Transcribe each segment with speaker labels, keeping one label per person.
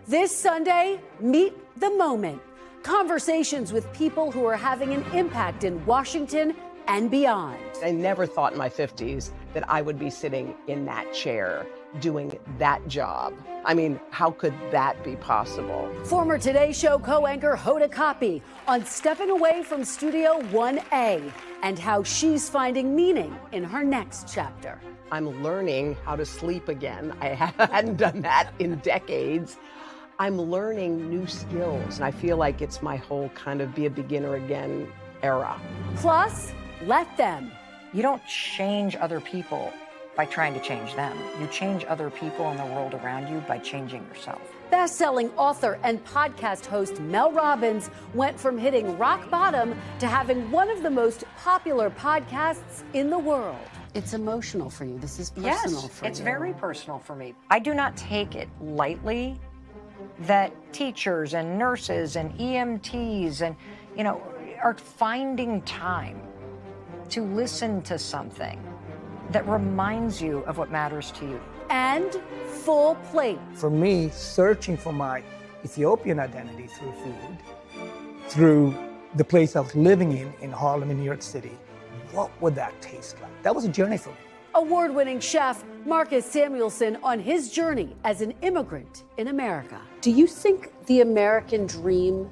Speaker 1: This Sunday, meet the moment. Conversations with people who are having an impact in Washington and beyond.
Speaker 2: I never thought in my 50s that I would be sitting in that chair doing that job. I mean, how could that be possible?
Speaker 1: Former Today Show co-anchor Hoda Kotb on stepping away from Studio 1A and how she's finding meaning in her next chapter.
Speaker 2: I'm learning how to sleep again. I hadn't done that in decades. I'm learning new skills, and I feel like it's my whole kind of be a beginner again era.
Speaker 1: Plus, let them.
Speaker 3: You don't change other people by trying to change them. You change other people in the world around you by changing yourself.
Speaker 1: Best-selling author and podcast host Mel Robbins went from hitting rock bottom to having one of the most popular podcasts in the world. It's emotional for you. This is personal for you.
Speaker 3: Yes, it's very personal for me. I do not take it lightly that teachers and nurses and EMTs and, are finding time to listen to something that reminds you of what matters to you.
Speaker 1: And full plate.
Speaker 4: For me, searching for my Ethiopian identity through food, through the place I was living in Harlem, in New York City, what would that taste like? That was a journey for me.
Speaker 1: Award-winning chef Marcus Samuelsson on his journey as an immigrant in America. Do you think the American dream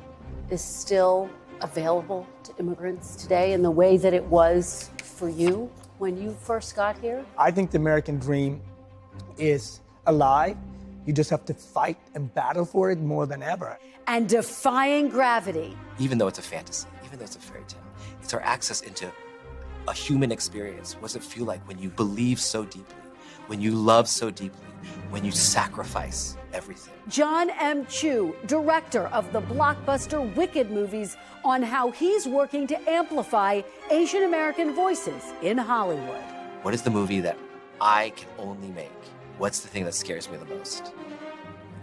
Speaker 1: is still available to immigrants today in the way that it was for you when you first got here?
Speaker 4: I think the American dream is alive. You just have to fight and battle for it more than ever.
Speaker 1: And defying gravity.
Speaker 5: Even though it's a fantasy, even though it's a fairy tale, it's our access into a human experience. What does it feel like when you believe so deeply, when you love so deeply, when you sacrifice everything?
Speaker 1: Jon M, director of the blockbuster Wicked movies, on how he's working to amplify Asian American voices in Hollywood.
Speaker 5: What is the movie that I can only make? What's the thing that scares me the most?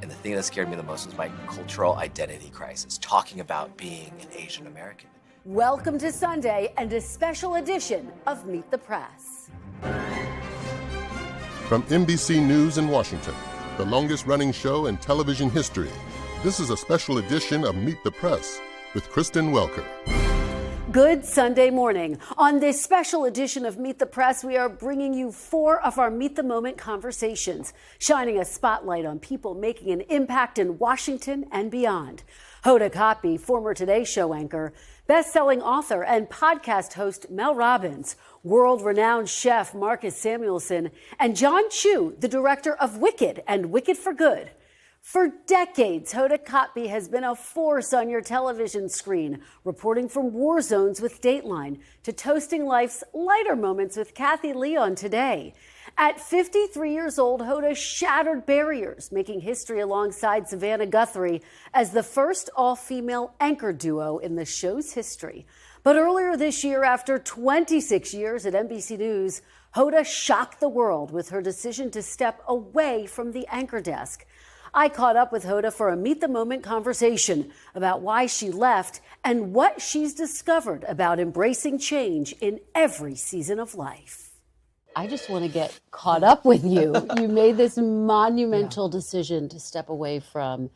Speaker 5: And the thing that scared me the most was my cultural identity crisis, talking about being an Asian American.
Speaker 1: Welcome to Sunday and a special edition of Meet the Press.
Speaker 6: From NBC News in Washington, the longest-running show in television history, this is a special edition of Meet the Press with Kristen Welker.
Speaker 1: Good Sunday morning. On this special edition of Meet the Press, we are bringing you 4 of our Meet the Moment conversations, shining a spotlight on people making an impact in Washington and beyond. Hoda Kotb, former Today Show anchor, best-selling author and podcast host Mel Robbins, world-renowned chef Marcus Samuelsson, and Jon Chu, the director of Wicked and Wicked for Good. For decades, Hoda Kotb has been a force on your television screen, reporting from war zones with Dateline to toasting life's lighter moments with Kathy Lee on Today. At 53 years old, Hoda shattered barriers, making history alongside Savannah Guthrie as the first all-female anchor duo in the show's history. But earlier this year, after 26 years at NBC News, Hoda shocked the world with her decision to step away from the anchor desk. I caught up with Hoda for a Meet the Moment conversation about why she left and what she's discovered about embracing change in every season of life. I just want to get caught up with you. You made this monumental decision to step away from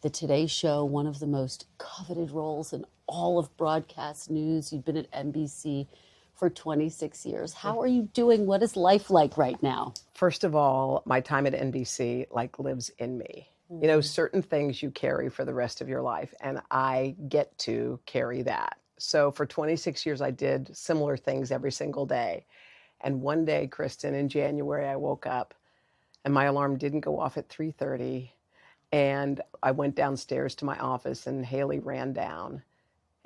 Speaker 1: the Today Show, one of the most coveted roles in all of broadcast news. You've been at NBC for 26 years. How are you doing? What is life like right now?
Speaker 2: First of all, my time at NBC lives in me. You know, certain things you carry for the rest of your life, and I get to carry that. So for 26 years, I did similar things every single day. And one day, Kristen, in January, I woke up and my alarm didn't go off at 3:30. And I went downstairs to my office and Haley ran down.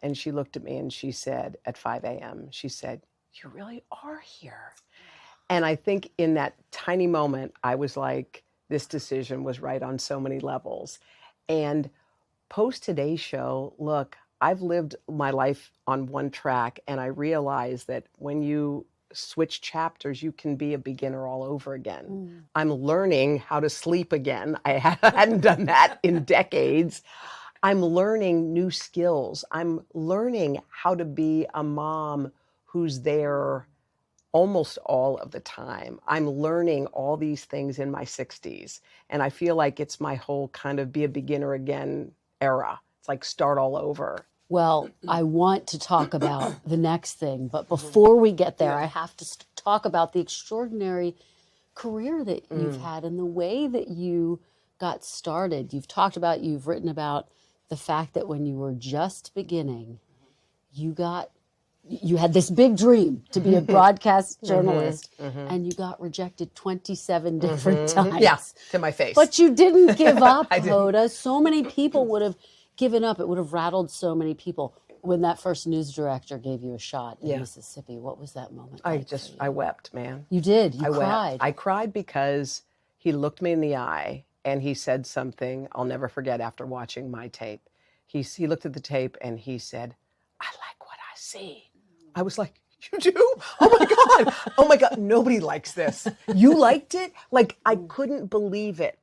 Speaker 2: And she looked at me and she said, at 5 a.m., she said, "You really are here." And I think in that tiny moment, I was like, this decision was right on so many levels. And post Today Show, look, I've lived my life on one track, and I realized that when you switch chapters, you can be a beginner all over again. I'm learning how to sleep again. I hadn't done that in decades. I'm learning new skills. I'm learning how to be a mom who's there almost all of the time. I'm learning all these things in my 60s. And I feel like it's my whole kind of be a beginner again era. It's like start all over.
Speaker 1: Well, I want to talk about the next thing, but before we get there, I have to talk about the extraordinary career that you've had and the way that you got started. You've written about the fact that when you were just beginning, you had this big dream to be a broadcast journalist, and you got rejected 27 different times.
Speaker 2: Yeah, to my face.
Speaker 1: But you didn't give up,
Speaker 2: I didn't.
Speaker 1: Hoda. So many people would have given up. It would have rattled so many people. When that first news director gave you a shot in Mississippi, what was that moment like?
Speaker 2: I wept, man.
Speaker 1: You did. You cried.
Speaker 2: Wept. I cried because he looked me in the eye and he said something I'll never forget after watching my tape. He looked at the tape and he said, "I like what I see." I was like, "You do? Oh my God. Oh my God. Nobody likes this. You liked it?" Like, I couldn't believe it.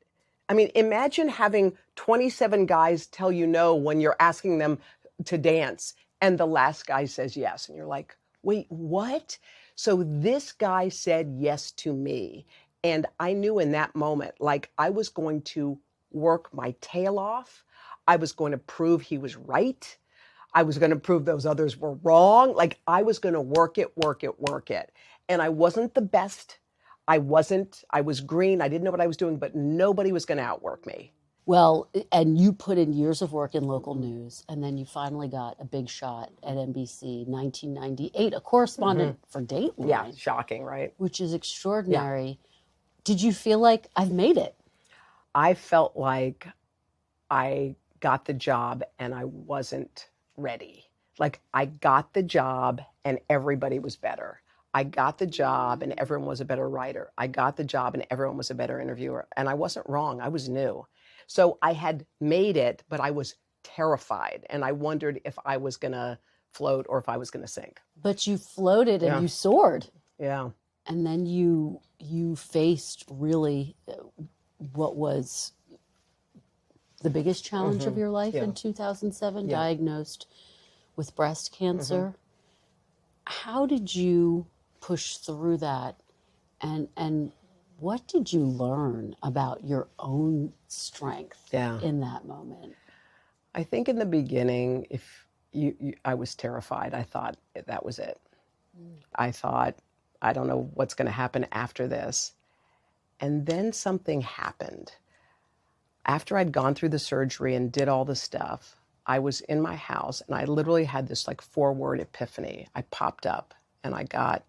Speaker 2: I mean, imagine having 27 guys tell you no when you're asking them to dance and the last guy says yes. And you're like, wait, what? So this guy said yes to me. And I knew in that moment, like, I was going to work my tail off. I was going to prove he was right. I was going to prove those others were wrong. Like, I was going to work it. And I wasn't the best. I was green. I didn't know what I was doing, but nobody was going to outwork me.
Speaker 1: Well, and you put in years of work in local news, and then you finally got a big shot at NBC, 1998, a correspondent for Dateline.
Speaker 2: Yeah, shocking, right?
Speaker 1: Which is extraordinary. Yeah. Did you feel like, I've made it?
Speaker 2: I felt like I got the job and I wasn't ready. Like, I got the job and everybody was better. I got the job and everyone was a better writer. I got the job and everyone was a better interviewer. And I wasn't wrong. I was new. So I had made it, but I was terrified. And I wondered if I was going to float or if I was going to sink.
Speaker 1: But you floated and you soared.
Speaker 2: Yeah.
Speaker 1: And then you faced really what was the biggest challenge of your life in 2007, diagnosed with breast cancer. How did you push through that? And what did you learn about your own strength in that moment?
Speaker 2: I think in the beginning, I was terrified. I thought that was it. I thought, I don't know what's going to happen after this. And then something happened. After I'd gone through the surgery and did all the stuff, I was in my house and I literally had this like 4-word epiphany. I popped up and I got,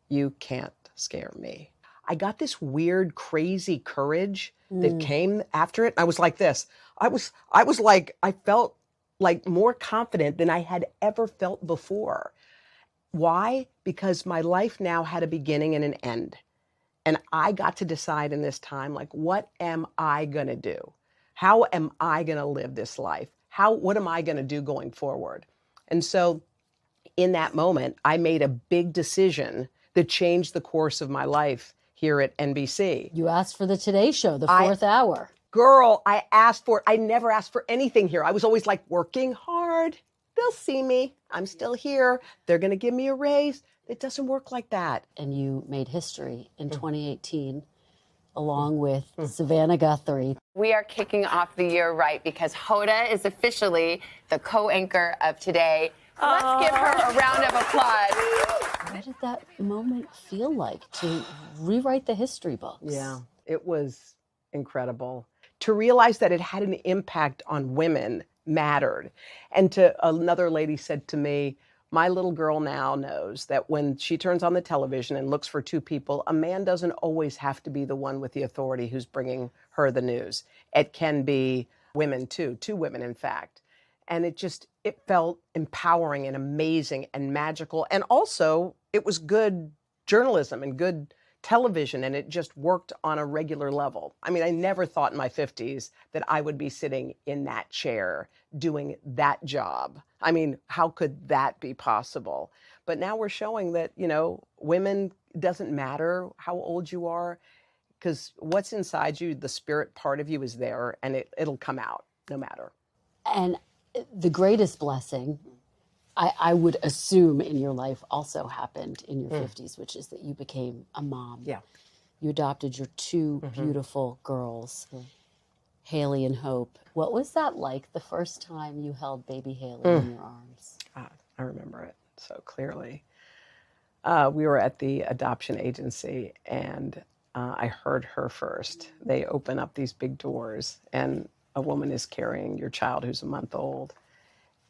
Speaker 2: "You can't scare me." I got this weird, crazy courage that came after it. I was like this. I felt like more confident than I had ever felt before. Why? Because my life now had a beginning and an end. And I got to decide in this time, like, what am I going to do? How am I going to live this life? What am I going to do going forward? And so in that moment, I made a big decision that changed the course of my life here at NBC.
Speaker 1: You asked for the Today Show, the 4th hour.
Speaker 2: Girl, I asked for it. I never asked for anything here. I was always like, working hard. They'll see me. I'm still here. They're going to give me a raise. It doesn't work like that.
Speaker 1: And you made history in 2018, along with Savannah Guthrie.
Speaker 7: We are kicking off the year right because Hoda is officially the co-anchor of Today. Let's give her a round of applause.
Speaker 1: What did that moment feel like to rewrite the history books?
Speaker 2: Yeah, it was incredible. To realize that it had an impact on women mattered. And another lady said to me, "My little girl now knows that when she turns on the television and looks for 2 people, a man doesn't always have to be the one with the authority who's bringing her the news. It can be women too, 2 women in fact." And it felt empowering and amazing and magical. And also it was good journalism and good television, and it just worked on a regular level. I mean, I never thought in my 50s that I would be sitting in that chair doing that job. I mean, how could that be possible? But now we're showing that, women, doesn't matter how old you are, because what's inside you, the spirit part of you is there, and it'll come out no matter.
Speaker 1: And the greatest blessing I would assume in your life also happened in your 50s, which is that you became a mom.
Speaker 2: Yeah.
Speaker 1: You adopted your two beautiful girls, Haley and Hope. What was that like the first time you held baby Haley in your arms?
Speaker 2: I remember it so clearly. We were at the adoption agency, and I heard her first. They open up these big doors, and a woman is carrying your child who's a month old.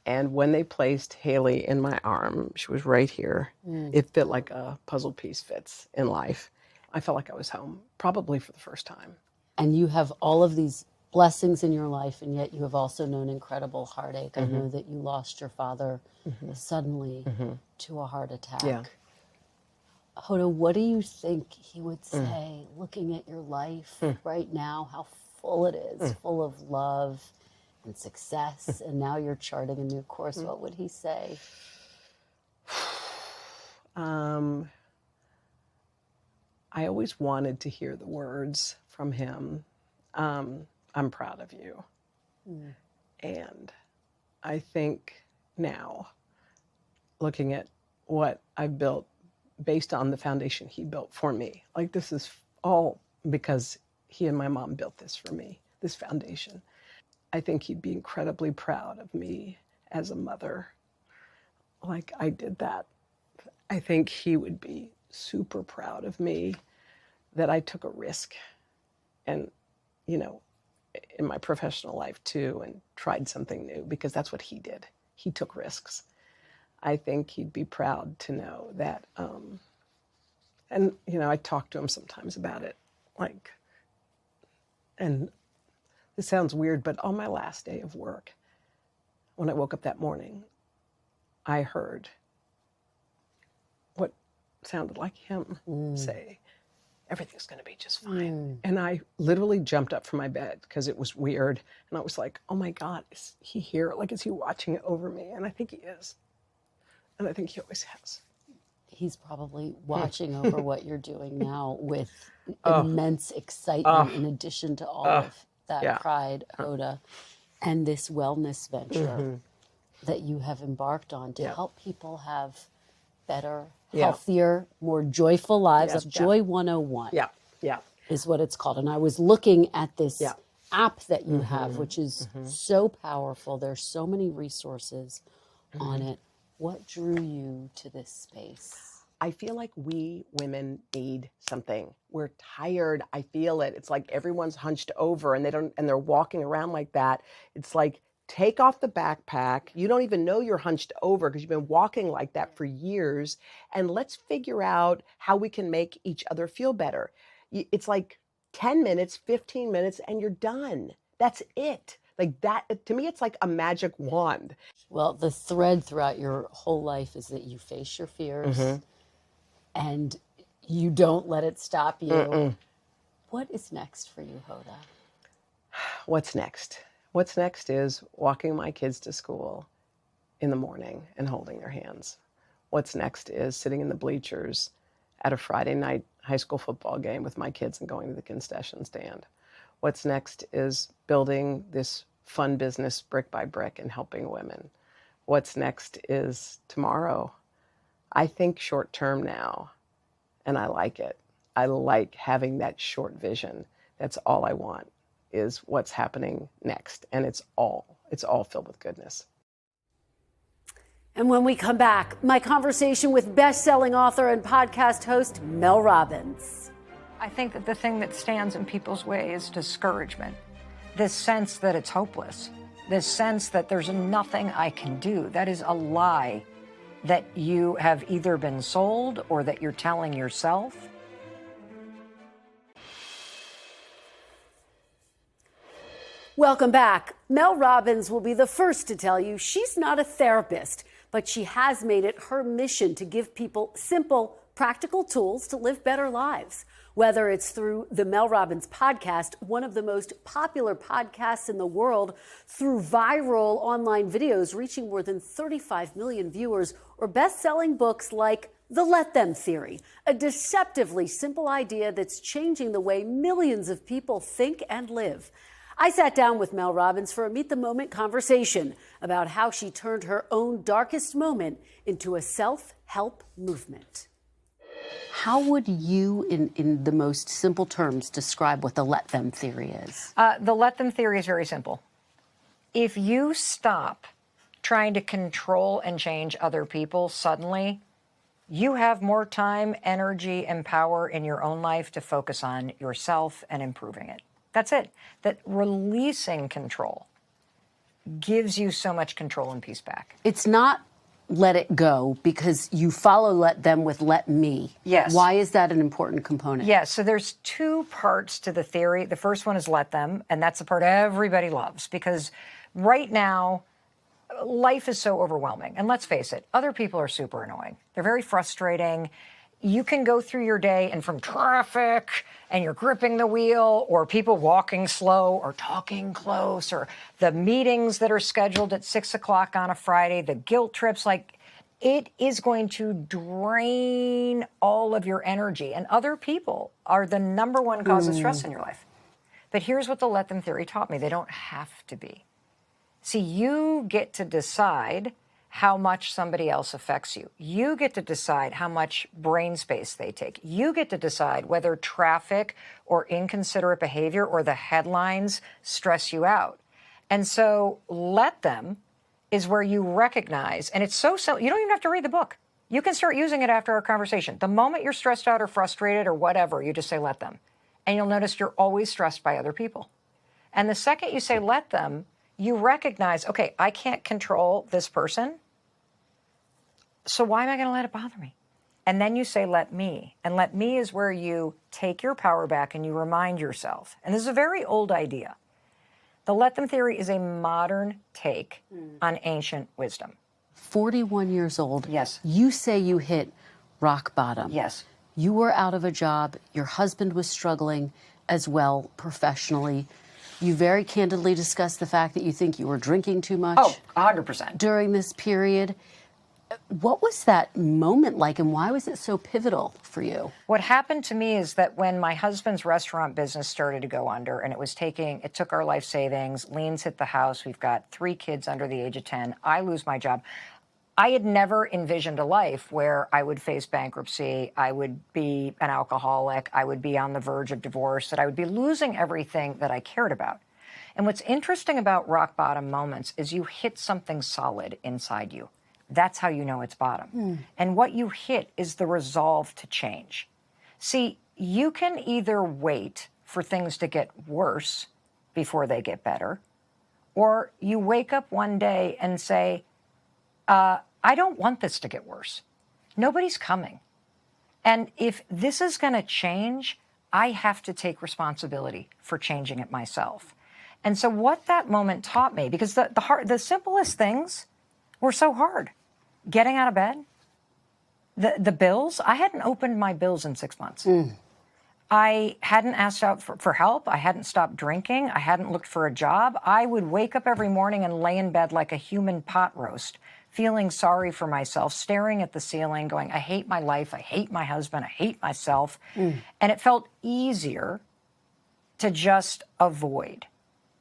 Speaker 2: And when they placed Haley in my arm, she was right here. It fit like a puzzle piece fits in life. I felt like I was home, probably for the first time.
Speaker 1: And you have all of these blessings in your life, and yet you have also known incredible heartache. I know that you lost your father suddenly to a heart attack.
Speaker 2: Yeah.
Speaker 1: Hoda, what do you think he would say, looking at your life right now, how full it is, full of love and success, and now you're charting a new course? What would he say?
Speaker 2: I always wanted to hear the words from him, I'm proud of you. And I think now, looking at what I've built based on the foundation he built for me, like this is all because he and my mom built this for me, this foundation. I think he'd be incredibly proud of me as a mother. Like I did that. I think he would be super proud of me that I took a risk, and, you know, in my professional life too, and tried something new, because that's what he did. He took risks. I think he'd be proud to know that, and, you know, I talk to him sometimes about it, like, and this sounds weird, but on my last day of work, when I woke up that morning, I heard what sounded like him say, everything's going to be just fine. And I literally jumped up from my bed because it was weird. And I was like, oh my God, is he here? Like, is he watching over me? And I think he is. And I think he always has.
Speaker 1: He's probably watching over what you're doing now with immense excitement, in addition to all of that pride, Hoda, and this wellness venture that you have embarked on to help people have better, healthier, more joyful lives. Joy 101 is what it's called. And I was looking at this app that you have, which is so powerful. There's so many resources on it. What drew you to this space?
Speaker 2: I feel like we women need something. We're tired. I feel it. It's like everyone's hunched over and they're walking around like that. It's like, take off the backpack. You don't even know you're hunched over because you've been walking like that for years. And let's figure out how we can make each other feel better. It's like 10 minutes, 15 minutes, and you're done. That's it. Like that, to me, it's like a magic wand.
Speaker 1: Well, the thread throughout your whole life is that you face your fears and you don't let it stop you. What is next for you, Hoda?
Speaker 2: What's next? What's next is walking my kids to school in the morning and holding their hands. What's next is sitting in the bleachers at a Friday night high school football game with my kids and going to the concession stand. What's next is building this fun business brick by brick and helping women. What's next is tomorrow. I think short term now, and I like it. I like having that short vision. That's all I want, is what's happening next. And it's all filled with goodness.
Speaker 1: And when we come back, my conversation with best-selling author and podcast host Mel Robbins.
Speaker 3: I think that the thing that stands in people's way is discouragement. This sense that it's hopeless. This sense that there's nothing I can do. That is a lie that you have either been sold or that you're telling yourself.
Speaker 1: Welcome back. Mel Robbins will be the first to tell you she's not a therapist, but she has made it her mission to give people simple, practical tools to live better lives. Whether it's through the Mel Robbins podcast, one of the most popular podcasts in the world, through viral online videos reaching more than 35 million viewers, or best-selling books like The Let Them Theory, a deceptively simple idea that's changing the way millions of people think and live. I sat down with Mel Robbins for a Meet the Moment conversation about how she turned her own darkest moment into a self-help movement. How would you, in the most simple terms, describe what the let them theory is?
Speaker 3: The let them theory is very simple. If you stop trying to control and change other people, suddenly you have more time, energy, and power in your own life to focus on yourself and improving it. That's it. That releasing control gives you so much control and peace back.
Speaker 1: It's not let it go, because you follow let them with let me.
Speaker 3: Yes.
Speaker 1: Why is that an important component?
Speaker 3: Yes, so there's two parts to the theory. The first one is let them, and that's the part everybody loves, because right now, life is so overwhelming. And let's face it, other people are super annoying. They're very frustrating. You can go through your day and from traffic and you're gripping the wheel, or people walking slow or talking close, or the meetings that are scheduled at 6 o'clock on a Friday, the guilt trips, like it is going to drain all of your energy. And other people are the number one cause of stress in your life. But here's what the let them theory taught me. They don't have to be. See, you get to decide how much somebody else affects you. You get to decide how much brain space they take. You get to decide whether traffic or inconsiderate behavior or the headlines stress you out. And so let them is where you recognize, and it's so simple, you don't even have to read the book. You can start using it after our conversation. The moment you're stressed out or frustrated or whatever, you just say let them. And you'll notice you're always stressed by other people. And the second you say let them, you recognize, okay, I can't control this person, so why am I going to let it bother me? And then you say, let me. And let me is where you take your power back and you remind yourself. And this is a very old idea. The let them theory is a modern take on ancient wisdom.
Speaker 1: 41 years old.
Speaker 3: Yes.
Speaker 1: You say you hit rock bottom.
Speaker 3: Yes.
Speaker 1: You were out of a job. Your husband was struggling as well professionally. You very candidly discussed the fact that you think you were drinking too much.
Speaker 3: Oh, 100%.
Speaker 1: During this period. What was that moment like, and why was it so pivotal for you?
Speaker 3: What happened to me is that when my husband's restaurant business started to go under, and it took our life savings, liens hit the house, we've got 3 kids under the age of 10, I lose my job. I had never envisioned a life where I would face bankruptcy, I would be an alcoholic, I would be on the verge of divorce, that I would be losing everything that I cared about. And what's interesting about rock bottom moments is you hit something solid inside you. That's how you know it's bottom. And what you hit is the resolve to change. See, you can either wait for things to get worse before they get better, or you wake up one day and say, I don't want this to get worse. Nobody's coming. And if this is going to change, I have to take responsibility for changing it myself. And so what that moment taught me, because the simplest things were so hard. Getting out of bed, the bills, I hadn't opened my bills in 6 months. I hadn't asked out for help. I hadn't stopped drinking. I hadn't looked for a job. I would wake up every morning and lay in bed like a human pot roast, feeling sorry for myself, staring at the ceiling, going, I hate my life. I hate my husband. I hate myself. And it felt easier to just avoid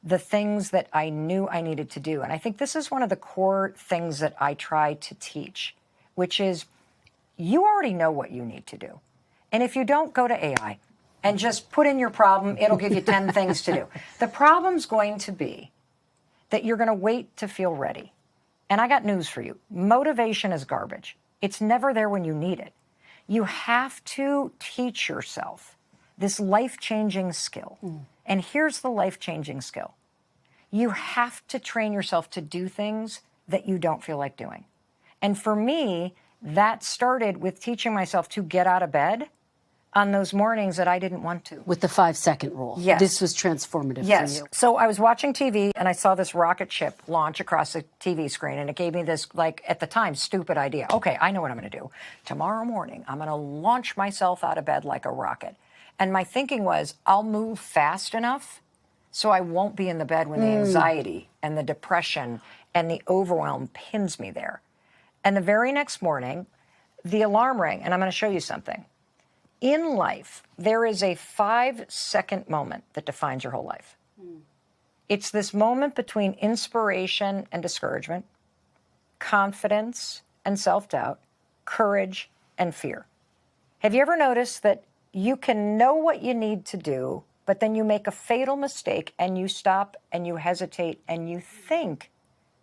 Speaker 3: the things that I knew I needed to do. And I think this is one of the core things that I try to teach, which is you already know what you need to do. And if you don't, go to AI and just put in your problem. It'll give you 10 things to do. The problem's going to be that you're going to wait to feel ready. And I got news for you. Motivation is garbage. It's never there when you need it. You have to teach yourself this life-changing skill. And here's the life-changing skill. You have to train yourself to do things that you don't feel like doing. And for me, that started with teaching myself to get out of bed on those mornings that I didn't want to.
Speaker 1: With the 5-second rule.
Speaker 3: Yes.
Speaker 1: This was transformative for you.
Speaker 3: So I was watching TV and I saw this rocket ship launch across the TV screen, and it gave me this, like, at the time, stupid idea. Okay, I know what I'm going to do. Tomorrow morning, I'm going to launch myself out of bed like a rocket. And my thinking was, I'll move fast enough so I won't be in the bed when the anxiety and the depression and the overwhelm pins me there. And the very next morning, the alarm rang, and I'm going to show you something. In life, there is a 5-second moment that defines your whole life. It's this moment between inspiration and discouragement, confidence and self-doubt, courage and fear. Have you ever noticed that you can know what you need to do, but then you make a fatal mistake and you stop and you hesitate and you think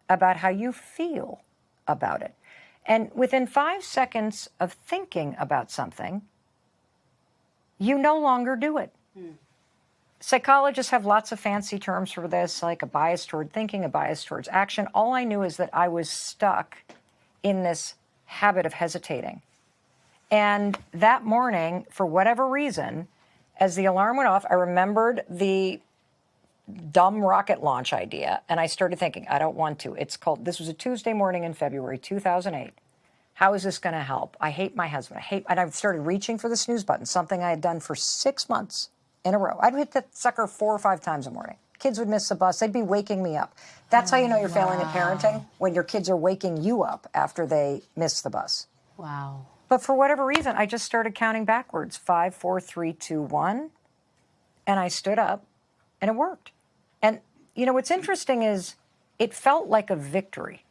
Speaker 3: about how you feel about it? And within 5 seconds of thinking about something, you no longer do it. Psychologists have lots of fancy terms for this, like a bias toward thinking, a bias towards action. All I knew is that I was stuck in this habit of hesitating. And that morning, for whatever reason, as the alarm went off, I remembered the dumb rocket launch idea, and I started thinking, I don't want to. This was a Tuesday morning in February 2008. How is this going to help? I hate my husband. And I started reaching for the snooze button, something I had done for 6 months in a row. I'd hit that sucker 4 or 5 times a morning. Kids would miss the bus. They'd be waking me up. That's how you know you're failing at parenting, when your kids are waking you up after they miss the bus.
Speaker 1: Wow.
Speaker 3: But for whatever reason, I just started counting backwards, 5, 4, 3, 2, 1. And I stood up, and it worked. And, you know, what's interesting is it felt like a victory.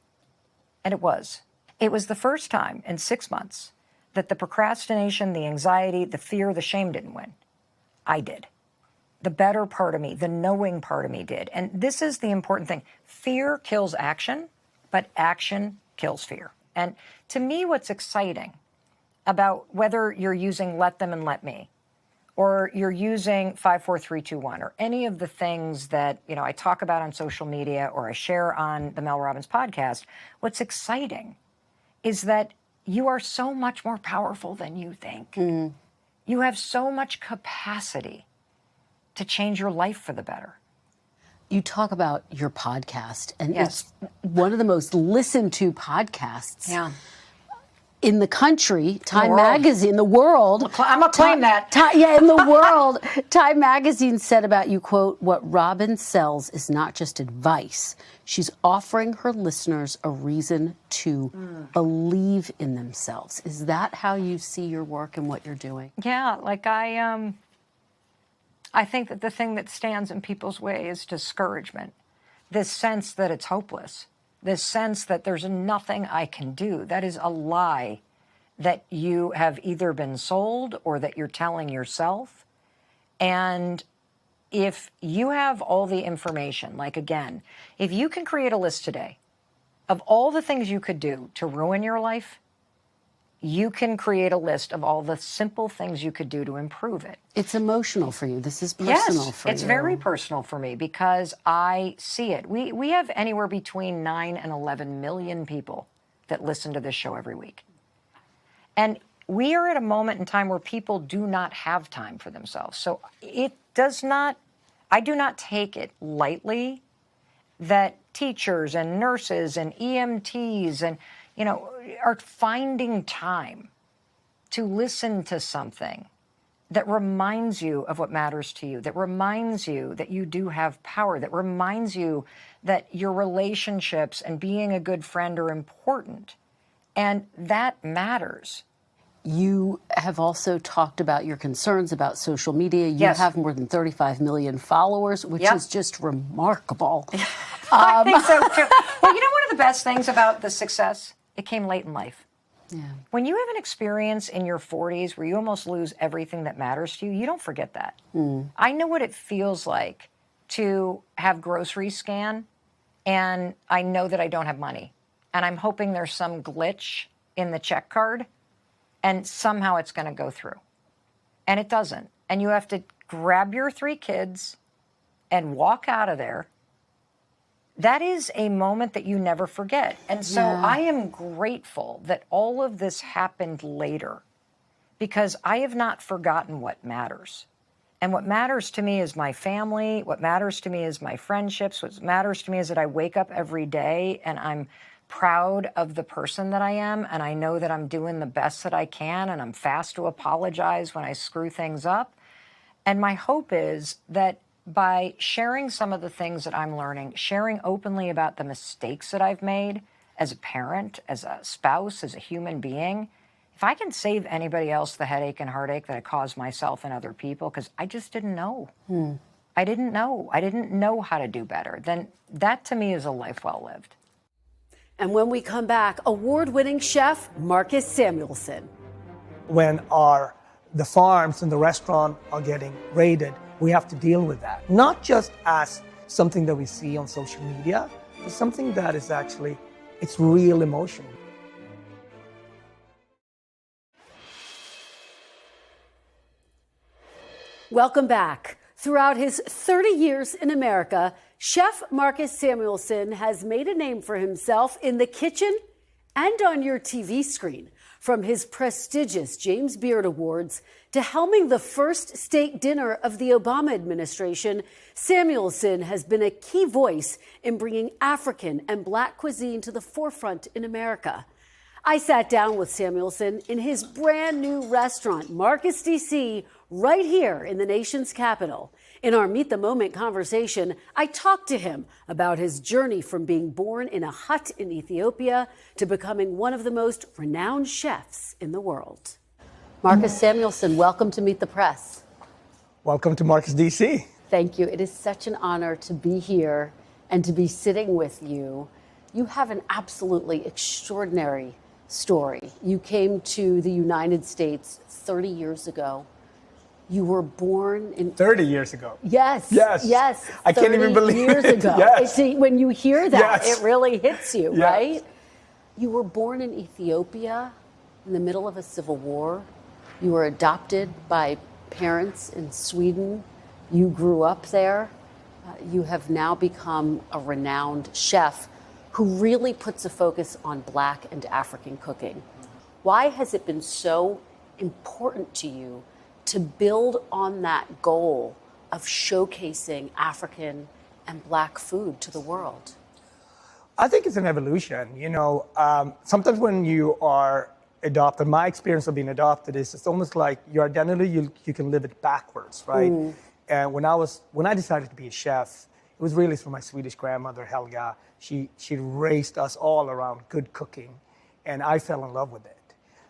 Speaker 3: And it was. It was the first time in 6 months that the procrastination, the anxiety, the fear, the shame didn't win. I did. The better part of me, the knowing part of me did. And this is the important thing. Fear kills action, but action kills fear. And to me, what's exciting about whether you're using Let Them and Let Me, or you're using 5, 4, 3, 2, 1, or any of the things that, you know, I talk about on social media or I share on the Mel Robbins podcast, what's exciting is that you are so much more powerful than you think. You have so much capacity to change your life for the better.
Speaker 1: You talk about your podcast, and
Speaker 3: Yes.
Speaker 1: it's one of the most listened to podcasts in the country. Time Magazine, the world.
Speaker 3: I'm going to claim that.
Speaker 1: In the world. Time Magazine said about you, quote, "What Robin sells is not just advice. She's offering her listeners a reason to believe in themselves." Is that how you see your work and what you're doing?
Speaker 3: Yeah, like I think that the thing that stands in people's way is discouragement. This sense that it's hopeless. This sense that there's nothing I can do. That is a lie that you have either been sold or that you're telling yourself. And if you have all the information, like again, if you can create a list today of all the things you could do to ruin your life, you can create a list of all the simple things you could do to improve it.
Speaker 1: It's emotional for you. This is personal for you.
Speaker 3: Yes, it's very personal for me because I see it. We have anywhere between 9 and 11 million people that listen to this show every week. And we are at a moment in time where people do not have time for themselves. So I do not take it lightly that teachers and nurses and EMTs and, you know, are finding time to listen to something that reminds you of what matters to you, that reminds you that you do have power, that reminds you that your relationships and being a good friend are important. And that matters.
Speaker 1: You have also talked about your concerns about social media. You
Speaker 3: Yes.
Speaker 1: have more than 35 million followers, which
Speaker 3: Yep.
Speaker 1: is just remarkable.
Speaker 3: I think so too. Well, you know, one of the best things about the success, it came late in life.
Speaker 1: Yeah.
Speaker 3: When you have an experience in your 40s where you almost lose everything that matters to you, you don't forget that. I know what it feels like to have groceries scan, and I know that I don't have money. And I'm hoping there's some glitch in the check card, and somehow it's going to go through. And it doesn't. And you have to grab your 3 kids and walk out of there. That is a moment that you never forget. And so I am grateful that all of this happened later because I have not forgotten what matters. And what matters to me is my family. What matters to me is my friendships. What matters to me is that I wake up every day and I'm proud of the person that I am. And I know that I'm doing the best that I can. And I'm fast to apologize when I screw things up. And my hope is that by sharing some of the things that I'm learning, sharing openly about the mistakes that I've made as a parent, as a spouse, as a human being, if I can save anybody else the headache and heartache that I caused myself and other people, because I just didn't know. I didn't know. I didn't know how to do better. Then that to me is a life well lived.
Speaker 1: And when we come back, award-winning chef Marcus Samuelsson.
Speaker 4: When the farms and the restaurant are getting raided, we have to deal with that. Not just as something that we see on social media, but something that is actually, it's real emotion.
Speaker 1: Welcome back. Throughout his 30 years in America, Chef Marcus Samuelsson has made a name for himself in the kitchen and on your TV screen. From his prestigious James Beard Awards to helming the first state dinner of the Obama administration, Samuelsson has been a key voice in bringing African and Black cuisine to the forefront in America. I sat down with Samuelsson in his brand new restaurant, Marcus DC, right here in the nation's capital. In our Meet the Moment conversation, I talked to him about his journey from being born in a hut in Ethiopia to becoming one of the most renowned chefs in the world. Marcus Samuelsson, welcome to Meet the Press.
Speaker 4: Welcome to Marcus DC.
Speaker 1: Thank you. It is such an honor to be here and to be sitting with you. You have an absolutely extraordinary story. You came to the United States 30 years ago. You were born in
Speaker 4: 30 years ago.
Speaker 1: Yes.
Speaker 4: I can't even believe
Speaker 1: years
Speaker 4: it.
Speaker 1: ago.
Speaker 4: Yes.
Speaker 1: When you hear that,
Speaker 4: Yes.
Speaker 1: it really hits you,
Speaker 4: Yes.
Speaker 1: right? You were born in Ethiopia in the middle of a civil war. You were adopted by parents in Sweden. You grew up there. You have now become a renowned chef who really puts a focus on Black and African cooking. Why has it been so important to you to build on that goal of showcasing African and Black food to the world?
Speaker 4: I think it's an evolution. Sometimes when you are adopted, my experience of being adopted is it's almost like your identity, you can live it backwards, right? And when I decided to be a chef, it was really from my Swedish grandmother, Helga. She raised us all around good cooking, and I fell in love with it.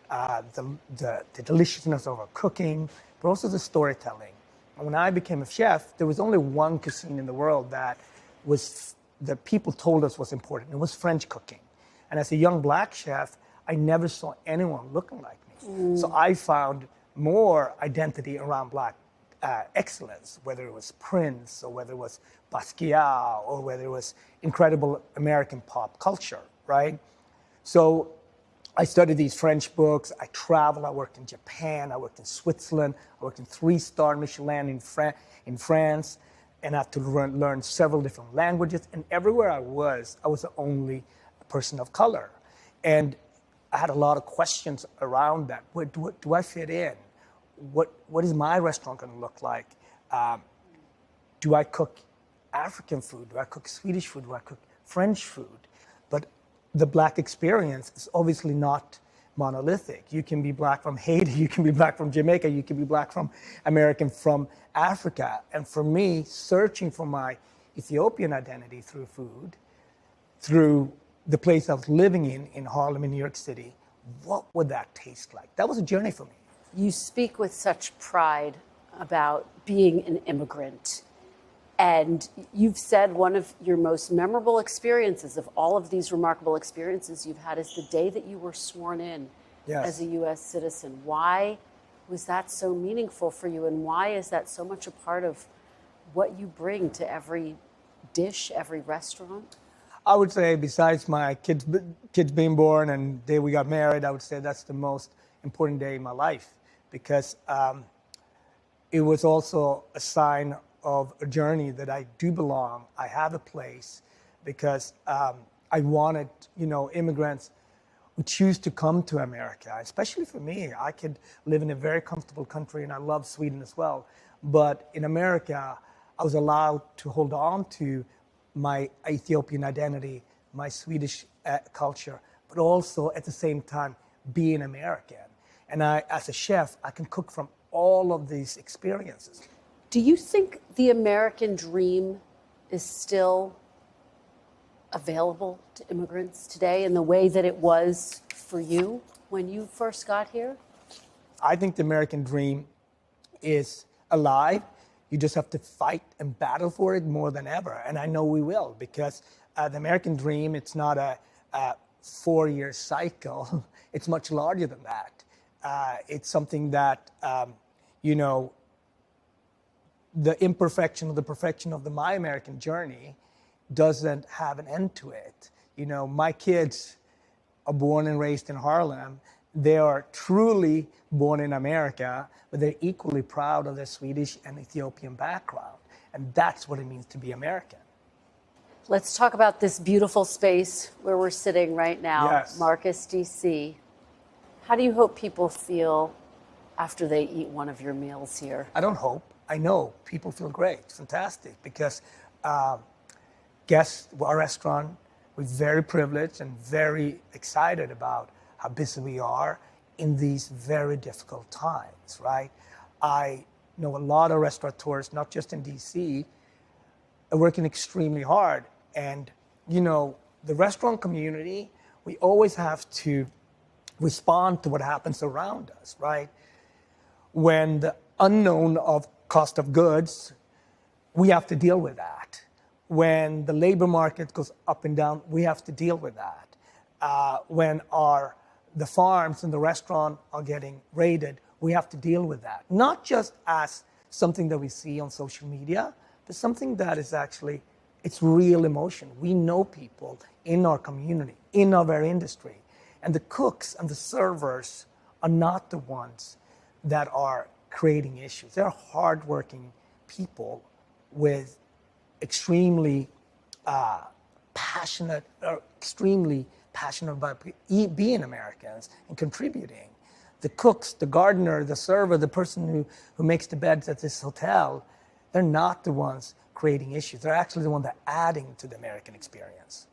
Speaker 4: The deliciousness of our cooking, but also the storytelling. And when I became a chef, there was only one cuisine in the world that people told us was important. It was French cooking. And as a young Black chef, I never saw anyone looking like me. So I found more identity around Black excellence, whether it was Prince or whether it was Basquiat or whether it was incredible American pop culture, right? So I studied these French books. I traveled. I worked in Japan. I worked in Switzerland. I worked in 3-star Michelin in France. And I had to learn several different languages. And everywhere I was the only person of color. And I had a lot of questions around that. Do I fit in? What is my restaurant going to look like? Do I cook African food? Do I cook Swedish food? Do I cook French food? But the Black experience is obviously not monolithic. You can be Black from Haiti, you can be Black from Jamaica, you can be Black from American from Africa. And for me, searching for my Ethiopian identity through food, through the place I was living in Harlem, in New York City, what would that taste like? That was a journey for me.
Speaker 1: You speak with such pride about being an immigrant. And you've said one of your most memorable experiences of all of these remarkable experiences you've had is the day that you were sworn in as a U.S. citizen. Why was that so meaningful for you? And why is that so much a part of what you bring to every dish, every restaurant?
Speaker 4: I would say besides my kids being born and the day we got married, I would say that's the most important day in my life because it was also a sign of a journey that I do belong. I have a place because I wanted, immigrants who choose to come to America, especially for me. I could live in a very comfortable country and I love Sweden as well. But in America, I was allowed to hold on to my Ethiopian identity, my Swedish culture, but also at the same time be an American. And I, as a chef, I can cook from all of these experiences.
Speaker 1: Do you think the American dream is still available to immigrants today in the way that it was for you when you first got here?
Speaker 4: I think the American dream is alive. You just have to fight and battle for it more than ever. And I know we will, because the American dream, it's not a 4-year cycle. It's much larger than that. It's something that, you know, the imperfection or the perfection of the My American journey doesn't have an end to it. You know, my kids are born and raised in Harlem. They are truly born in America, but they're equally proud of their Swedish and Ethiopian background. And that's what it means to be American.
Speaker 1: Let's talk about this beautiful space where we're sitting right now,
Speaker 4: Yes.
Speaker 1: Marcus, D.C. How do you hope people feel after they eat one of your meals here?
Speaker 4: I don't hope. I know people feel great, fantastic, because guests, our restaurant, we're very privileged and very excited about how busy we are in these very difficult times, right? I know a lot of restaurateurs, not just in DC, are working extremely hard. And, you know, the restaurant community, we always have to respond to what happens around us, right? When the unknown of cost of goods, we have to deal with that. When the labor market goes up and down, we have to deal with that. When the farms and the restaurant are getting raided, we have to deal with that. Not just as something that we see on social media, but something that is actually, it's real emotion. We know people in our community, in our very industry. And the cooks and the servers are not the ones that are creating issues. They're hardworking people with extremely passionate about being Americans and contributing. The cooks, the gardener, the server, the person who makes the beds at this hotel, they're not the ones creating issues. They're actually the ones that are adding to the American experience.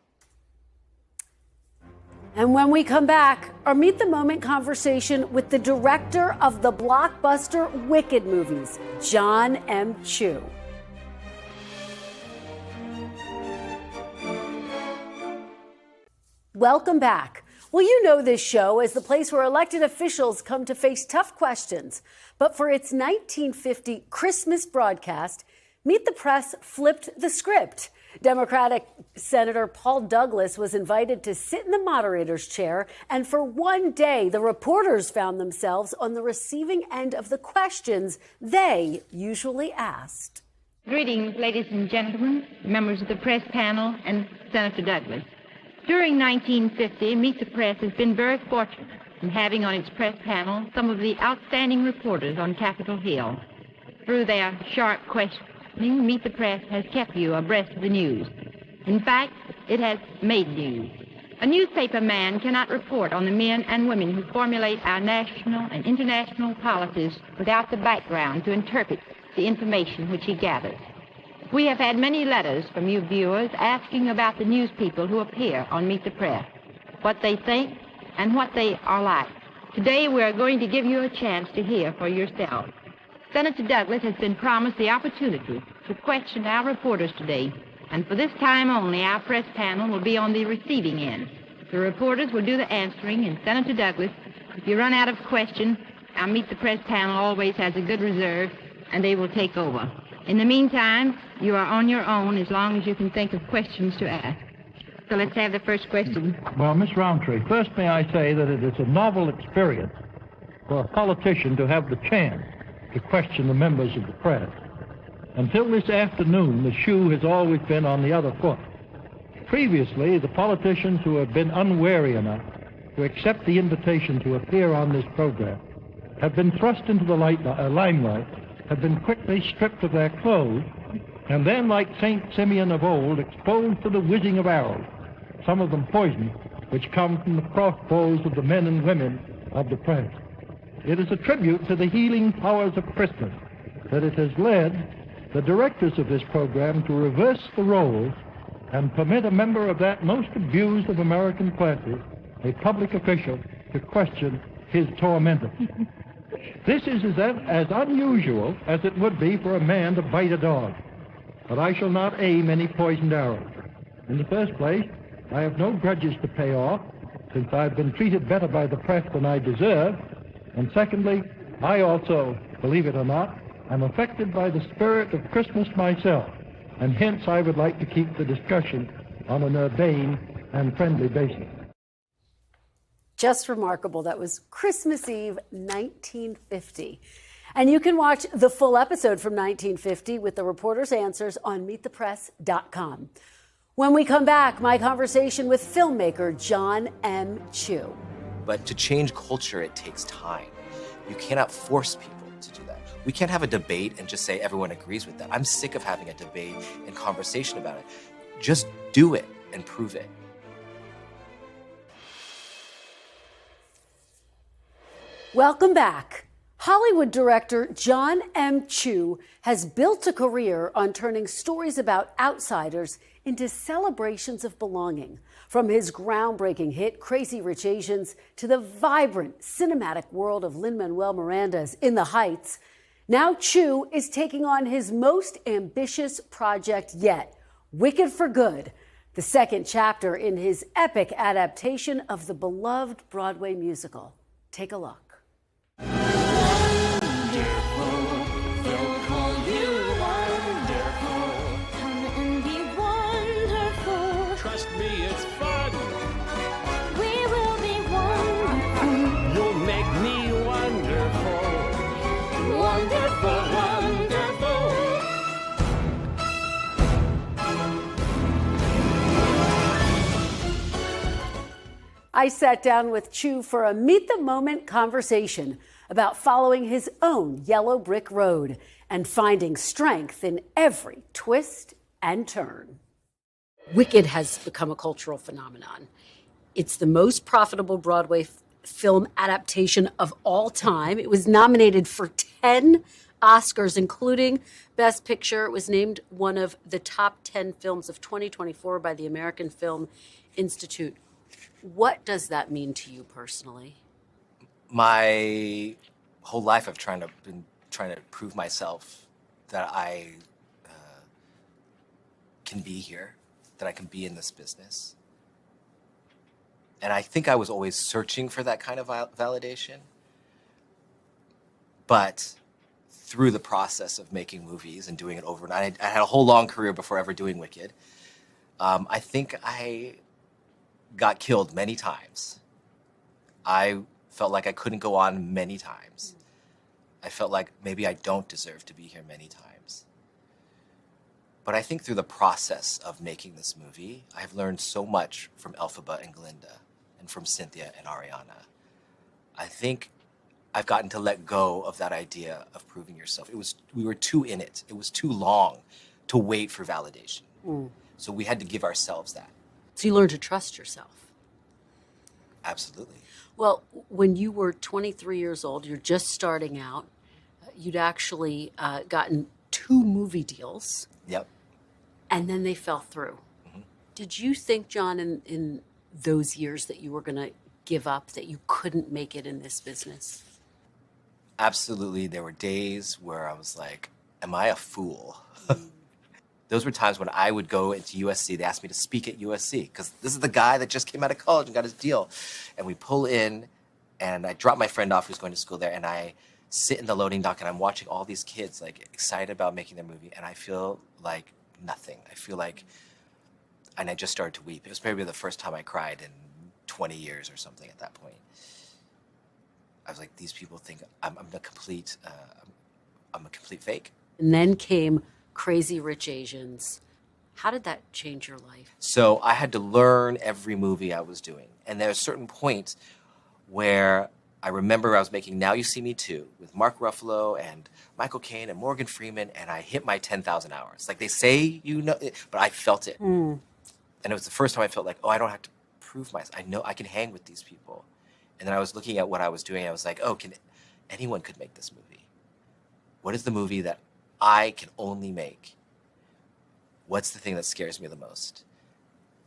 Speaker 1: And when we come back, our Meet the Moment conversation with the director of the blockbuster Wicked movies, Jon M. Chu. Welcome back. Well, you know this show as the place where elected officials come to face tough questions. But for its 1950 Christmas broadcast, Meet the Press flipped the script. Democratic Senator Paul Douglas was invited to sit in the moderator's chair, and for one day, the reporters found themselves on the receiving end of the questions they usually asked.
Speaker 8: Greetings, ladies and gentlemen, members of the press panel, and Senator Douglas. During 1950, Meet the Press has been very fortunate in having on its press panel some of the outstanding reporters on Capitol Hill. Through their sharp questioning, Meet the Press has kept you abreast of the news. In fact, it has made news. A newspaper man cannot report on the men and women who formulate our national and international policies without the background to interpret the information which he gathers. We have had many letters from you viewers asking about the news people who appear on Meet the Press, what they think and what they are like. Today we are going to give you a chance to hear for yourself. Senator Douglas has been promised the opportunity to question our reporters today, and for this time only, our press panel will be on the receiving end. The reporters will do the answering, and Senator Douglas, if you run out of questions, our Meet the Press panel always has a good reserve, and they will take over. In the meantime, you are on your own as long as you can think of questions to ask. So let's have the first question.
Speaker 9: Well, Miss Roundtree, first may I say that it is a novel experience for a politician to have the chance to question the members of the press. Until this afternoon, the shoe has always been on the other foot. Previously, the politicians who have been unwary enough to accept the invitation to appear on this program have been thrust into the limelight, have been quickly stripped of their clothes, and then, like St. Simeon of old, exposed to the whizzing of arrows, some of them poisoned, which come from the crossbows of the men and women of the press. It is a tribute to the healing powers of Christmas that it has led the directors of this program to reverse the roles and permit a member of that most abused of American classes, a public official, to question his tormentor. This is as unusual as it would be for a man to bite a dog. But I shall not aim any poisoned arrows. In the first place, I have no grudges to pay off, since I've been treated better by the press than I deserve. And secondly, I also, believe it or not, I'm affected by the spirit of Christmas myself, and hence I would like to keep the discussion on an urbane and friendly basis.
Speaker 1: Just remarkable. That was Christmas Eve, 1950. And you can watch the full episode from 1950 with the reporter's answers on meetthepress.com. When we come back, my conversation with filmmaker Jon M.
Speaker 5: But to change culture, it takes time. You cannot force people to do that. We can't have a debate and just say everyone agrees with that. I'm sick of having a debate and conversation about it. Just do it and prove it.
Speaker 1: Welcome back. Hollywood director Jon M. has built a career on turning stories about outsiders into celebrations of belonging. From his groundbreaking hit Crazy Rich Asians to the vibrant cinematic world of Lin-Manuel Miranda's In the Heights, now Chu is taking on his most ambitious project yet, Wicked for Good, the second chapter in his epic adaptation of the beloved Broadway musical. Take a look.
Speaker 10: Trust me, it's fun.
Speaker 11: We will be wonderful.
Speaker 10: You'll make me wonderful.
Speaker 11: Wonderful,
Speaker 10: Wonderful.
Speaker 1: I sat down with Chu for a Meet the Moment conversation about following his own yellow brick road and finding strength in every twist and turn. Wicked has become a cultural phenomenon. It's the most profitable Broadway film adaptation of all time. It was nominated for 10 Oscars, including Best Picture. It was named one of the top 10 films of 2024 by the American Film Institute. What does that mean to you personally?
Speaker 5: My whole life I've been trying to prove myself that I can be here, that I can be in this business. And I think I was always searching for that kind of validation. But through the process of making movies and doing it over and I had a whole long career before ever doing Wicked. I think I got killed many times. I felt like I couldn't go on many times. I felt like maybe I don't deserve to be here many times. But I think through the process of making this movie, I've learned so much from Elphaba and Glinda and from Cynthia and Ariana. I think I've gotten to let go of that idea of proving yourself. We were too in it. It was too long to wait for validation. So we had to give ourselves that.
Speaker 1: So you learned to trust yourself.
Speaker 5: Absolutely.
Speaker 1: Well, when you were 23 years old, you're just starting out, you'd actually gotten 2 movie deals.
Speaker 5: Yep.
Speaker 1: And then they fell through. Mm-hmm. Did you think, Jon, in those years that you were going to give up, that you couldn't make it in this business?
Speaker 5: Absolutely. There were days where I was like, am I a fool? Those were times when I would go into USC. They asked me to speak at USC because this is the guy that just came out of college and got his deal. And we pull in, and I drop my friend off who's going to school there, and I sit in the loading dock, and I'm watching all these kids like excited about making their movie, and I feel like nothing. I feel like, and I just started to weep. It was maybe the first time I cried in 20 years or something at that point. I was like, these people think I'm a complete fake.
Speaker 1: And then came Crazy Rich Asians. How did that change your life?
Speaker 5: So I had to learn every movie I was doing. And there are certain points where I remember I was making Now You See Me Too with Mark Ruffalo and Michael Caine and Morgan Freeman, and I hit my 10,000 hours. Like they say, you know, but I felt it. And it was the first time I felt like, oh, I don't have to prove myself. I know I can hang with these people. And then I was looking at what I was doing, and I was like, oh, anyone could make this movie. What is the movie that I can only make? What's the thing that scares me the most?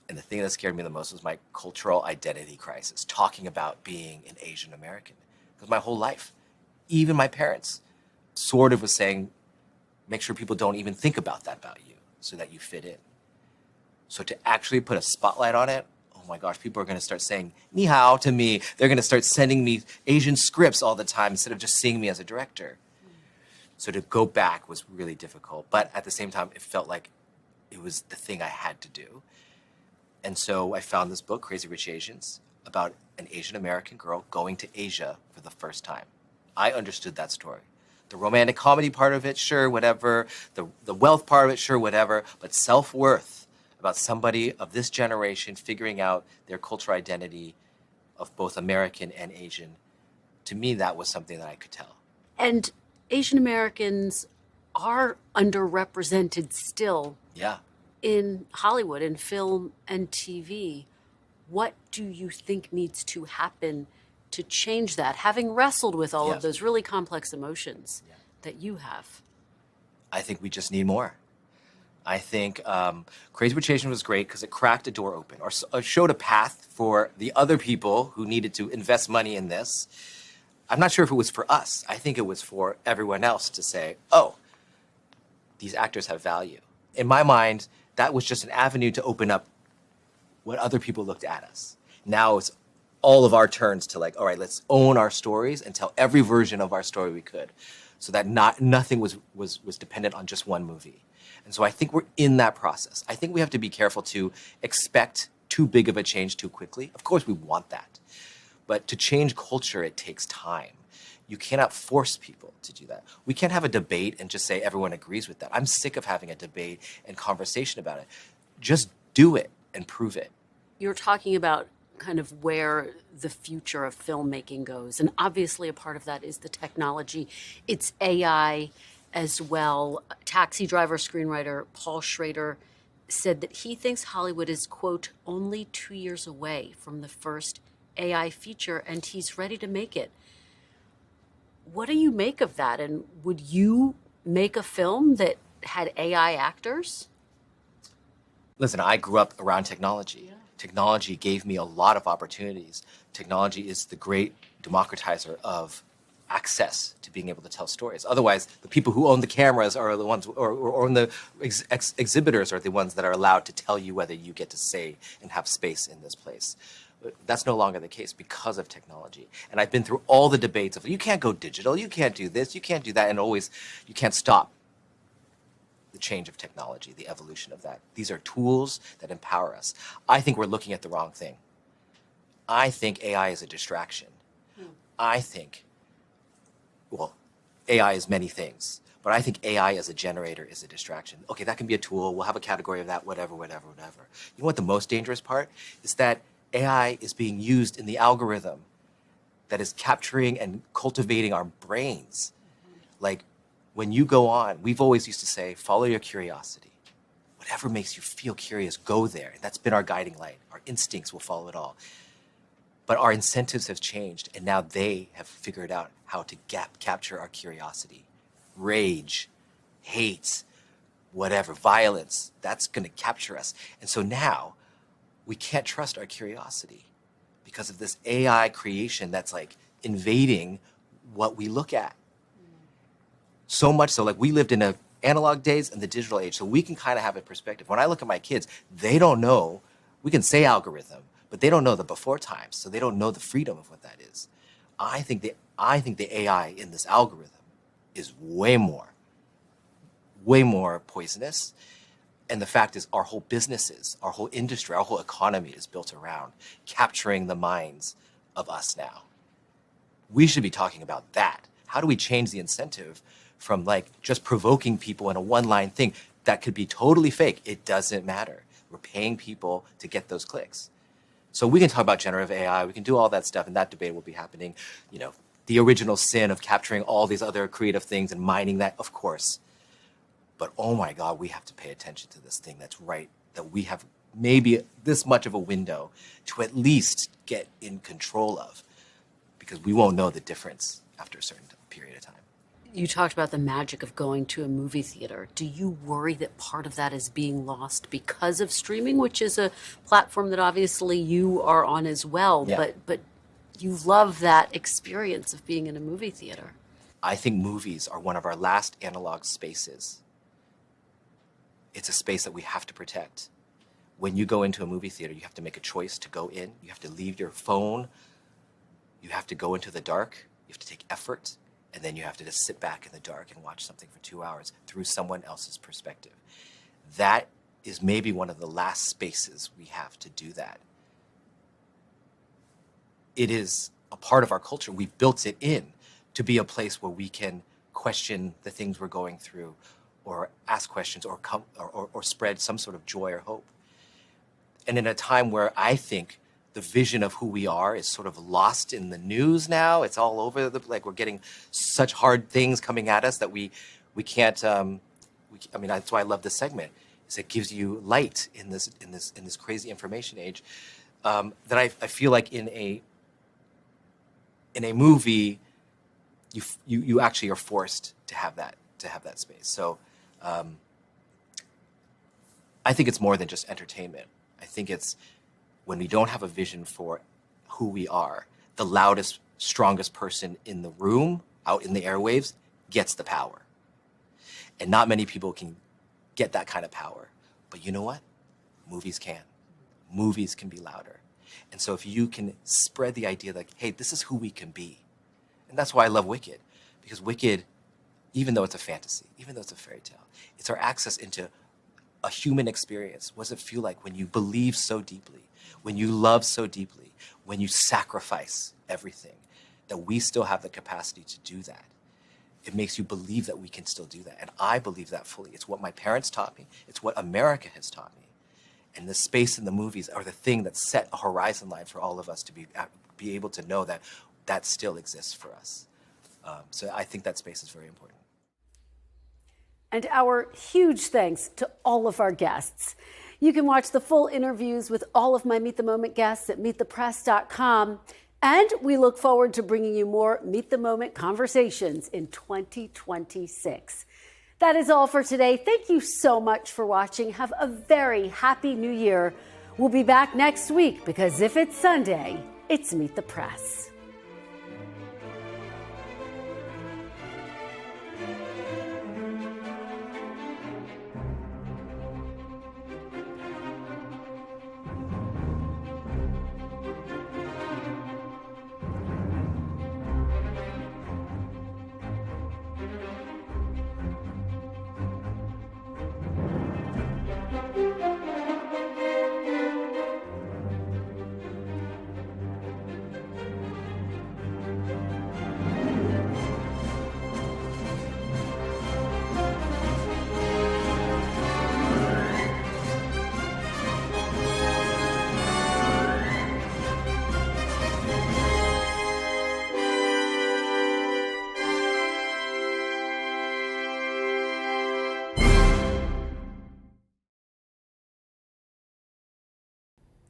Speaker 5: And the thing that scared me the most was my cultural identity crisis, talking about being an Asian American. Because my whole life, even my parents, sort of was saying, make sure people don't even think about that about you so that you fit in. So to actually put a spotlight on it, oh my gosh, people are going to start saying ni hao to me. They're going to start sending me Asian scripts all the time instead of just seeing me as a director. So to go back was really difficult. But at the same time, it felt like it was the thing I had to do. And so I found this book, Crazy Rich Asians, about an Asian American girl going to Asia for the first time. I understood that story. The romantic comedy part of it, sure, whatever. The wealth part of it, sure, whatever. But self-worth, about somebody of this generation figuring out their cultural identity of both American and Asian, to me, that was something that I could tell.
Speaker 1: And Asian Americans are underrepresented still
Speaker 5: Yeah.
Speaker 1: in Hollywood, in film and TV. What do you think needs to happen to change that, having wrestled with all of those really complex emotions that you have?
Speaker 5: I think we just need more. I think Crazy Rich Asians was great because it cracked a door open or showed a path for the other people who needed to invest money in this. I'm not sure if it was for us. I think it was for everyone else to say, oh, these actors have value. In my mind, that was just an avenue to open up what other people looked at us. Now it's all of our turns to like, all right, let's own our stories and tell every version of our story we could, so that nothing was dependent on just one movie. And so I think we're in that process. I think we have to be careful to expect too big of a change too quickly. Of course we want that. But to change culture, it takes time. You cannot force people to do that. We can't have a debate and just say everyone agrees with that. I'm sick of having a debate and conversation about it. Just do it and prove it.
Speaker 1: You're talking about kind of where the future of filmmaking goes. And obviously a part of that is the technology. It's AI as well. Taxi driver, screenwriter Paul Schrader said that he thinks Hollywood is, quote, only 2 years away from the first AI feature, and he's ready to make it. What do you make of that? And would you make a film that had AI actors?
Speaker 5: Listen, I grew up around technology. Yeah. Technology gave me a lot of opportunities. Technology is the great democratizer of access to being able to tell stories. Otherwise, the people who own the cameras are the ones, or own the exhibitors are the ones that are allowed to tell you whether you get to say and have space in this place. That's no longer the case because of technology. And I've been through all the debates of, you can't go digital, you can't do this, you can't do that, and always, you can't stop the change of technology, the evolution of that. These are tools that empower us. I think we're looking at the wrong thing. I think AI is a distraction. I think, well, AI is many things, but I think AI as a generator is a distraction. Okay, that can be a tool, we'll have a category of that, whatever. You know what the most dangerous part is? That AI is being used in the algorithm that is capturing and cultivating our brains. Like, when you go on, we've always used to say, follow your curiosity. Whatever makes you feel curious, go there. That's been our guiding light. Our instincts will follow it all. But our incentives have changed, and now they have figured out how to capture our curiosity. Rage, hate, whatever, violence, that's gonna capture us. And so now, we can't trust our curiosity because of this AI creation that's like invading what we look at. So much so, like, we lived in the analog days and the digital age, so we can kind of have a perspective. When I look at my kids, they don't know, we can say algorithm, but they don't know the before times, so they don't know the freedom of what that is. I think the AI in this algorithm is way more poisonous. And the fact is, our whole businesses, our whole industry, our whole economy is built around capturing the minds of us now. We should be talking about that. How do we change the incentive from like just provoking people in a one-line thing that could be totally fake? It doesn't matter. We're paying people to get those clicks. So we can talk about generative AI, we can do all that stuff, and that debate will be happening. You know, the original sin of capturing all these other creative things and mining that, of course. But oh my God, we have to pay attention to this thing that's right, that we have maybe this much of a window to at least get in control of, because we won't know the difference after a certain period of time.
Speaker 1: You talked about the magic of going to a movie theater. Do you worry that part of that is being lost because of streaming, which is a platform that obviously you are on as well, but you love that experience of being in a movie theater?
Speaker 5: I think movies are one of our last analog spaces. It's a space that we have to protect. When you go into a movie theater, you have to make a choice to go in. You have to leave your phone. You have to go into the dark. You have to take effort. And then you have to just sit back in the dark and watch something for 2 hours through someone else's perspective. That is maybe one of the last spaces we have to do that. It is a part of our culture. We've built it in to be a place where we can question the things we're going through, or ask questions, or spread some sort of joy or hope. And in a time where I think the vision of who we are is sort of lost in the news now, it's all over like we're getting such hard things coming at us that we can't. I mean, that's why I love this segment. Is it gives you light in this crazy information age. That I feel like in a movie, you actually are forced to have that space. So I think it's more than just entertainment. I think it's when we don't have a vision for who we are, the loudest, strongest person in the room, out in the airwaves, gets the power. And not many people can get that kind of power. But you know what? Movies can. Movies can be louder. And so if you can spread the idea like, hey, this is who we can be. And that's why I love Wicked. Because Wicked, even though it's a fantasy, even though it's a fairy tale, it's our access into a human experience. What does it feel like when you believe so deeply, when you love so deeply, when you sacrifice everything, that we still have the capacity to do that? It makes you believe that we can still do that. And I believe that fully. It's what my parents taught me. It's what America has taught me. And the space in the movies are the thing that set a horizon line for all of us to be able to know that that still exists for us. So I think that space is very important.
Speaker 1: And our huge thanks to all of our guests. You can watch the full interviews with all of my Meet the Moment guests at meetthepress.com. And we look forward to bringing you more Meet the Moment conversations in 2026. That is all for today. Thank you so much for watching. Have a very happy new year. We'll be back next week because if it's Sunday, it's Meet the Press.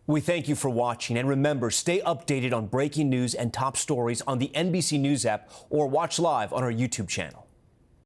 Speaker 12: We thank you for watching, and remember, stay updated on breaking news and top stories on the NBC News app or watch live on our YouTube channel.